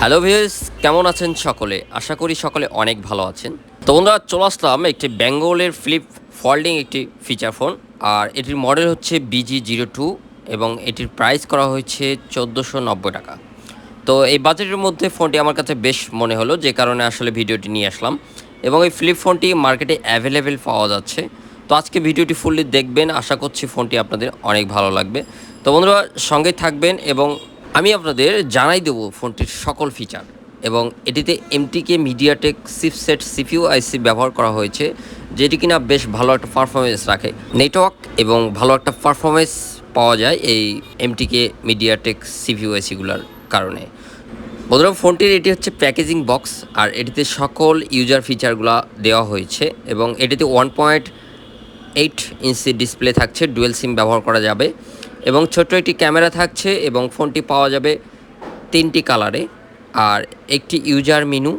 Hello viewers, কেমন আছেন সকলে? আশা করি সকলে অনেক ভালো আছেন। তো বন্ধুরা, চলে আসলাম একটি বেঙ্গলের ফ্লিপ ফোল্ডিং একটি ফিচার ফোন। আর এটির মডেল হচ্ছে BG02 এবং এটির প্রাইস করা হয়েছে 1490 টাকা। তো এই বাজেটের মধ্যে ফোনটি আমার কাছে বেশ মনে হলো, যে কারণে আসলে ভিডিওটি নিয়ে আসলাম। এবং এই ফ্লিপ ফোনটি মার্কেটে অ্যাভেলেবেল পাওয়া যাচ্ছে। তো আজকে ভিডিওটি ফুললি দেখবেন, আশা করছি ফোনটি আপনাদের অনেক ভালো লাগবে। তো বন্ধুরা, সঙ্গেই থাকবেন এবং আমি আপনাদের জানাই দেবো ফোনটির সকল ফিচার। এবং এটিতে MTK MediaTek chipset CPU IC ব্যবহার করা হয়েছে, যেটি কিনা বেশ ভালো একটা পারফরমেন্স রাখে। নেটওয়ার্ক এবং ভালো একটা পারফরমেন্স পাওয়া যায় এই MTK মিডিয়াটেক CPU ICগুলোর কারণে। বন্ধুরা, ফোনটির এটি হচ্ছে প্যাকেজিং বক্স, আর এটিতে সকল ইউজার ফিচারগুলো দেওয়া হয়েছে। এবং এটিতে 1.8 ইঞ্চি ডিসপ্লে থাকছে, ডুয়েল সিম ব্যবহার করা যাবে এবং ছোট্ট একটি ক্যামেরা থাকছে। এবং ফোনটি পাওয়া যাবে 3টি কালারে। আর একটি ইউজার মেনু,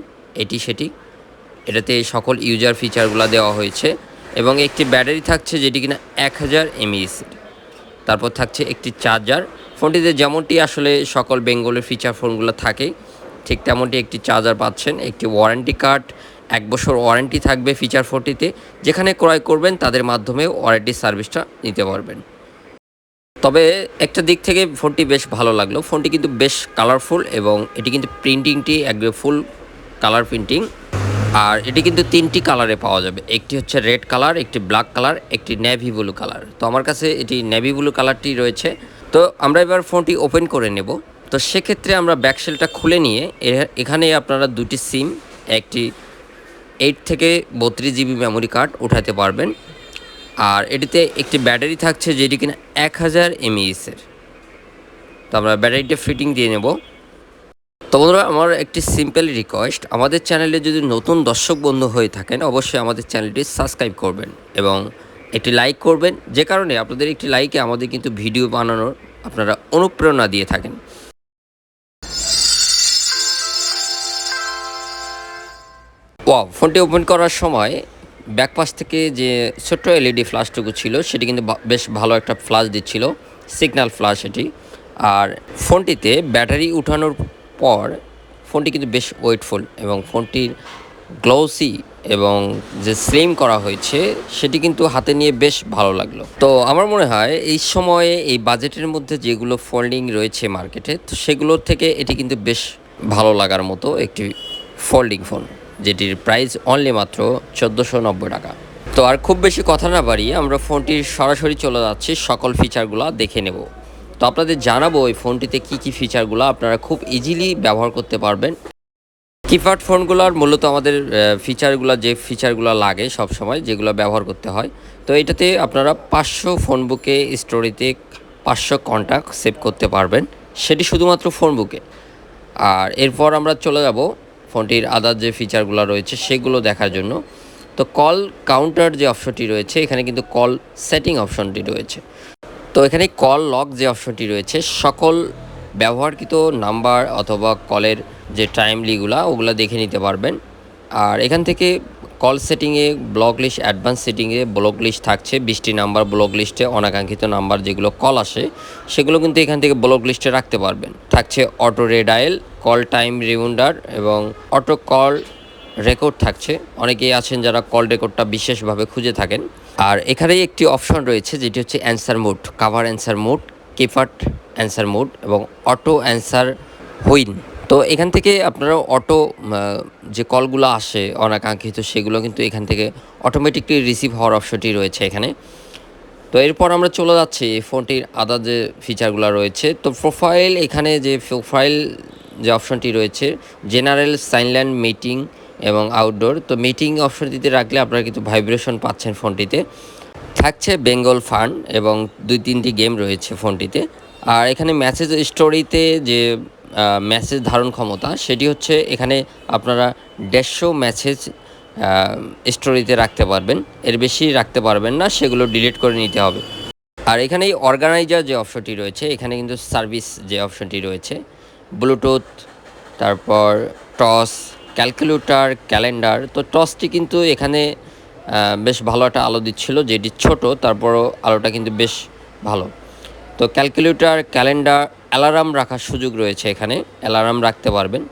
এটাতে সকল ইউজার ফিচারগুলো দেওয়া হয়েছে। এবং একটি ব্যাটারি থাকছে, যেটি কিনা 1000 mAh। তারপর থাকছে একটি চার্জার। ফোনটিতে যেমনটি আসলে সকল বেঙ্গলের ফিচার ফোনগুলো থাকে, ঠিক তেমনটি একটি চার্জার পাচ্ছেন। একটি ওয়ারেন্টি কার্ড, 1 বছর ওয়ারেন্টি থাকবে ফিচার ফোনটিতে। যেখানে ক্রয় করবেন তাদের মাধ্যমে ওয়ারেন্টি সার্ভিসটা নিতে পারবেন। তবে একটা দিক থেকে ফোনটি বেশ ভালো লাগলো, ফোনটি কিন্তু বেশ কালারফুল এবং এটি কিন্তু প্রিন্টিংটি একদম ফুল কালার প্রিন্টিং। আর এটি কিন্তু 3টি কালারে পাওয়া যাবে, একটি হচ্ছে রেড কালার, একটি ব্ল্যাক কালার, একটি নেভি ব্লু কালার। তো আমার কাছে এটি নেভি ব্লু কালারটি রয়েছে। তো আমরা এবার ফোনটি ওপেন করে নেব। তো সেক্ষেত্রে আমরা ব্যাকসেলটা খুলে নিয়ে এখানে আপনারা 2টি সিম, একটি 8 থেকে 32 GB মেমোরি কার্ড উঠাতে পারবেন। আর এটিতে একটি ব্যাটারি থাকছে, যেটি কিনা 1000 mAh-এর। তো আমরা ব্যাটারিটা ফিটিং দিয়ে নেব। তো বন্ধুরা, আমার একটি সিম্পল রিকোয়েস্ট, আমাদের চ্যানেলে যদি নতুন দর্শক বন্ধু হয়ে থাকেন, অবশ্যই আমাদের চ্যানেলটি সাবস্ক্রাইব করবেন এবং একটি লাইক করবেন, যে কারণে আপনাদের একটি লাইকে আমাদের কিন্তু ভিডিও বানানোর আপনারা অনুপ্রেরণা দিয়ে থাকেন। ওয়াও, ফোনটি ওপেন করার সময় ব্যাকপাশ থেকে যে ছোট্ট LED ফ্ল্যাশটুকু ছিল, সেটি কিন্তু বেশ ভালো একটা ফ্ল্যাশ দিচ্ছিল, সিগন্যাল ফ্ল্যাশ এটি। আর ফোনটিতে ব্যাটারি উঠানোর পর ফোনটি কিন্তু বেশ ওয়েটফুল এবং ফোনটির গ্লোসি এবং যে স্লিম করা হয়েছে, সেটি কিন্তু হাতে নিয়ে বেশ ভালো লাগলো। তো আমার মনে হয় এই সময়ে এই বাজেটের মধ্যে যেগুলো ফোল্ডিং রয়েছে মার্কেটে, তো সেগুলোর থেকে এটি কিন্তু বেশ ভালো লাগার মতো একটি ফোল্ডিং ফোন, যেটির প্রাইস অনলি মাত্র 1490 টাকা। তো আর খুব বেশি কথা না বাড়িয়ে আমরা ফোনটির সরাসরি চলে যাচ্ছি, সকল ফিচারগুলো দেখে নেব। তো আপনাদের জানাবো এই ফোনটিতে কী ফিচারগুলো আপনারা খুব ইজিলি ব্যবহার করতে পারবেন। কিপ্যাড ফোনগুলোর মূলত আমাদের যে ফিচারগুলো লাগে সব সময়, যেগুলো ব্যবহার করতে হয়। তো এটাতে আপনারা 500 ফোনবুকে স্টোরিতে 500 কন্ট্যাক্ট সেভ করতে পারবেন, সেটি শুধুমাত্র ফোনবুকে। আর এরপর আমরা চলে যাব ফোনটির আদার যে ফিচারগুলো রয়েছে সেগুলো দেখার জন্য। তো কল কাউন্টার যে অপশনটি রয়েছে, এখানে কিন্তু কল সেটিং অপশনটি রয়েছে। তো এখানে কল লক যে অপশনটি রয়েছে, সকল ব্যবহারকৃত নাম্বার অথবা কলের যে টাইমলিগুলো ওগুলো দেখে নিতে পারবেন। আর এখান থেকে কল সেটিংয়ে ব্লক লিস্ট, অ্যাডভান্স সেটিংয়ে ব্লক লিস্ট থাকছে 20টি নাম্বার। ব্লক লিস্টে অনাকাঙ্ক্ষিত নাম্বার যেগুলো কল আসে, সেগুলো কিন্তু এখান থেকে ব্লক লিস্টে রাখতে পারবেন। থাকছে অটো রেডাইল, কল টাইম রিমাইন্ডার এবং অটো কল রেকর্ড থাকছে। অনেকেই আছেন যারা কল রেকর্ডটা বিশেষভাবে খুঁজে থাকেন। আর এখানেই একটি অপশন রয়েছে, যেটি হচ্ছে answer mode, cover answer mode, keypad answer mode এবং অটো অ্যান্সার হুইন। তো এখান থেকে আপনারা অটো যে কলগুলো আসে অনাকাঙ্ক্ষিত, সেগুলো কিন্তু এখান থেকে অটোমেটিকলি রিসিভ হওয়ার অপশনটি রয়েছে এখানে। তো এরপর আমরা চলে যাচ্ছি ফোনটির আদার যে ফিচারগুলো রয়েছে। তো প্রোফাইল, এখানে যে প্রোফাইল যে অপশনটি রয়েছে, জেনারেল, সাইলেন্ট, মিটিং এবং আউটডোর। তো মিটিং অপশনটিতে রাখলে আপনারা কিন্তু ভাইব্রেশন পাচ্ছেন ফোনটিতে। থাকছে বেঙ্গল ফান এবং 2-3টি গেম রয়েছে ফোনটিতে। আর এখানে মেসেজ স্টোরিতে যে মেসেজ ধারণ ক্ষমতা, সেটি হচ্ছে এখানে আপনারা 150 মেসেজ স্টোরিতে রাখতে পারবেন, এর বেশি রাখতে পারবেন না, সেগুলো ডিলিট করে নিতে হবে। আর এখানে এই অর্গানাইজার যে অপশনটি রয়েছে, এখানে কিন্তু সার্ভিস যে অপশনটি রয়েছে, ব্লুটুথ, তারপর টস, ক্যালকুলেটর, ক্যালেন্ডার। তো টসটি কিন্তু এখানে বেশ ভালো একটা আলো দিচ্ছিল, যেটি ছোট, তারপরও আলোটা কিন্তু বেশ ভালো। তো ক্যালকুলেটর, ক্যালেন্ডার, অ্যালার্ম রাখার সুযোগ রয়েছে, এখানে অ্যালার্ম রাখতে পারবেন।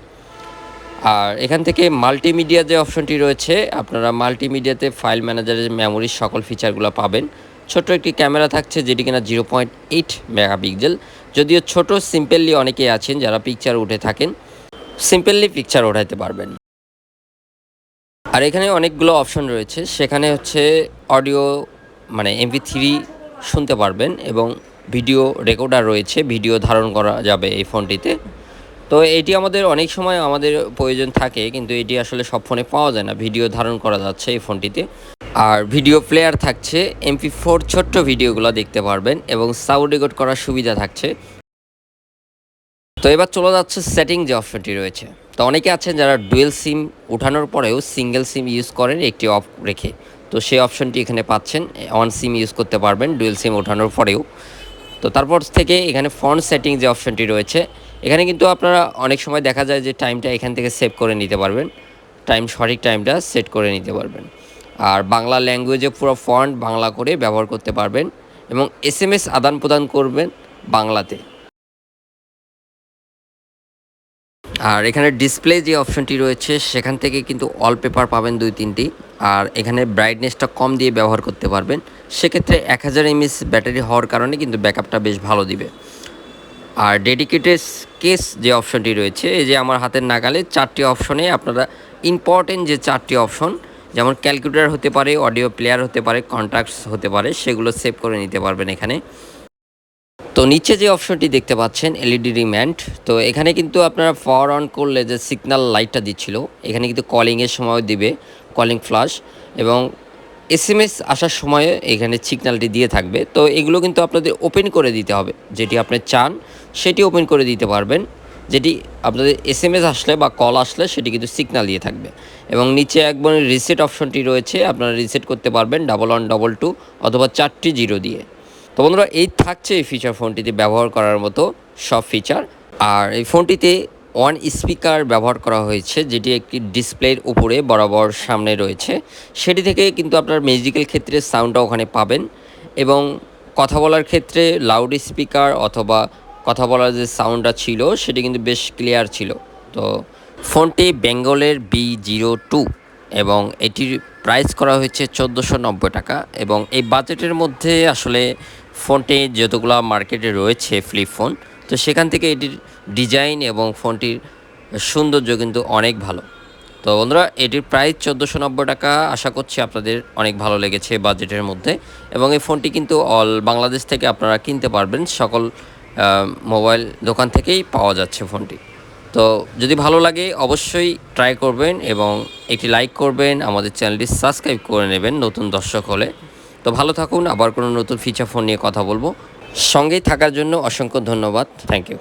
আর এখান থেকে মাল্টিমিডিয়া যে অপশনটি রয়েছে, আপনারা মাল্টিমিডিয়াতে ফাইল ম্যানেজারের মেমোরির সকল ফিচারগুলো পাবেন। ছোট একটি ক্যামেরা থাকছে যেটি কিনা 0.8 মেগাপিক্সেল। যদিও ছোট, সিম্পলি অনেকেই আছেন যারা পিকচার উঠে থাকেন, সিম্পলি পিকচার ওঠাইতে পারবেন। আর এখানে অনেকগুলো অপশন রয়েছে, সেখানে হচ্ছে অডিও মানে MP3 শুনতে পারবেন এবং ভিডিও রেকর্ডার রয়েছে, ভিডিও ধারণ করা যাবে এই ফোনটিতে। তো এটি আমাদের অনেক সময় আমাদের প্রয়োজন থাকে, কিন্তু এটি আসলে সব ফোনে পাওয়া যায় না। ভিডিও ধারণ করা যাচ্ছে এই ফোনটিতে। আর ভিডিও প্লেয়ার থাকছে, MP4 ছোট্ট ভিডিওগুলো দেখতে পারবেন এবং সাউন্ড রেকর্ড করার সুবিধা থাকছে। তো এবার চলে যাচ্ছে সেটিং যে অপশনটি রয়েছে। তো অনেকে আছেন যারা ডুয়েল সিম ওঠানোর পরেও সিঙ্গেল সিম ইউজ করেন একটি অফ রেখে, তো সেই অপশনটি এখানে পাচ্ছেন। ওয়ান সিম ইউজ করতে পারবেন ডুয়েল সিম ওঠানোর পরেও। তো তারপর থেকে এখানে ফন্ট সেটিং যে অপশনটি রয়েছে, এখানে কিন্তু আপনারা অনেক সময় দেখা যায় যে টাইমটা এখান থেকে সেভ করে নিতে পারবেন, সঠিক টাইমটা সেট করে নিতে পারবেন। আর বাংলা ল্যাঙ্গুয়েজে পুরো ফন্ট বাংলা করে ব্যবহার করতে পারবেন এবং SMS আদান প্রদান করবেন বাংলাতে। আর এখানে ডিসপ্লে যে অপশনটি রয়েছে সেখান থেকে কিন্তু ওয়ালপেপার পাবেন 2-3টি। আর এখানে ব্রাইটনেসটা কম দিয়ে ব্যবহার করতে পারবেন, সেক্ষেত্রে 1000 mAh ব্যাটারি হওয়ার কারণে কিন্তু ব্যাকআপটা বেশ ভালো দিবে। আর ডেডিকেটেড কেস যে অপশনটি রয়েছে, এই যে আমার হাতের নাগালে 4টি অপশনে আপনারা ইম্পর্টেন্ট যে 4টি অপশন, যেমন ক্যালকুলেটর হতে পারে, অডিও প্লেয়ার হতে পারে, কন্ট্যাক্টস হতে পারে, সেগুলো সেভ করে নিতে পারবেন এখানে। তো নিচে যে অপশনটি দেখতে পাচ্ছেন LED রিমাইন্ড, তো এখানে কিন্তু আপনারা পাওয়ার অন করলে যে সিগন্যাল লাইটটা দিচ্ছিল, এখানে কিন্তু কলিংয়ের সময় দিবে, কলিং ফ্ল্যাশ, এবং SMS আসার সময়ে এখানে সিগন্যালটি দিয়ে থাকবে। তো এগুলো কিন্তু আপনাদের ওপেন করে দিতে হবে, যেটি আপনি চান সেটি ওপেন করে দিতে পারবেন। যেটি আপনাদের SMS আসলে বা কল আসলে সেটি কিন্তু সিগন্যাল দিয়ে থাকবে। এবং নিচে একবার রিসেট অপশনটি রয়েছে, আপনারা রিসেট করতে পারবেন 1122 অথবা 4টি 0 দিয়ে। তো বন্ধুরা, এই থাকছে এই ফিচার ফোনটিতে ব্যবহার করার মতো সব ফিচার। আর এই ফোনটিতে ওয়ান স্পিকার ব্যবহার করা হয়েছে, যেটি একটি ডিসপ্লের উপরে বরাবর সামনে রয়েছে। সেটি থেকে কিন্তু আপনার মিউজিক্যাল ক্ষেত্রে সাউন্ডটা ওখানে পাবেন এবং কথা বলার ক্ষেত্রে লাউড স্পিকার অথবা কথা বলার যে সাউন্ডটা ছিল সেটি কিন্তু বেশ ক্লিয়ার ছিল। তো ফোনটি বেঙ্গলের B02 এবং এটির প্রাইস করা হয়েছে 1490 টাকা। এবং এই বাজেটের মধ্যে আসলে ফোনটি যতগুলো মার্কেটে রয়েছে ফ্লিপ ফোন, তো সেখান থেকে এটির ডিজাইন এবং ফোনটির সৌন্দর্য কিন্তু অনেক ভালো। তো বন্ধুরা, এটির প্রাইস 1490 টাকা। আশা করছি আপনাদের অনেক ভালো লেগেছে বাজেটের মধ্যে। এবং এই ফোনটি কিন্তু অল বাংলাদেশ থেকে আপনারা কিনতে পারবেন, সকল মোবাইল দোকান থেকেই পাওয়া যাচ্ছে ফোনটি। তো যদি ভালো লাগে অবশ্যই ট্রাই করবেন এবং একটি লাইক করবেন, আমাদের চ্যানেলটি সাবস্ক্রাইব করে নেবেন নতুন দর্শক হলে। তো ভালো থাকুন, আবার কোনো নতুন ফিচার ফোন নিয়ে কথা বলবো। সঙ্গেই থাকার জন্য অসংখ্য ধন্যবাদ। Thank you.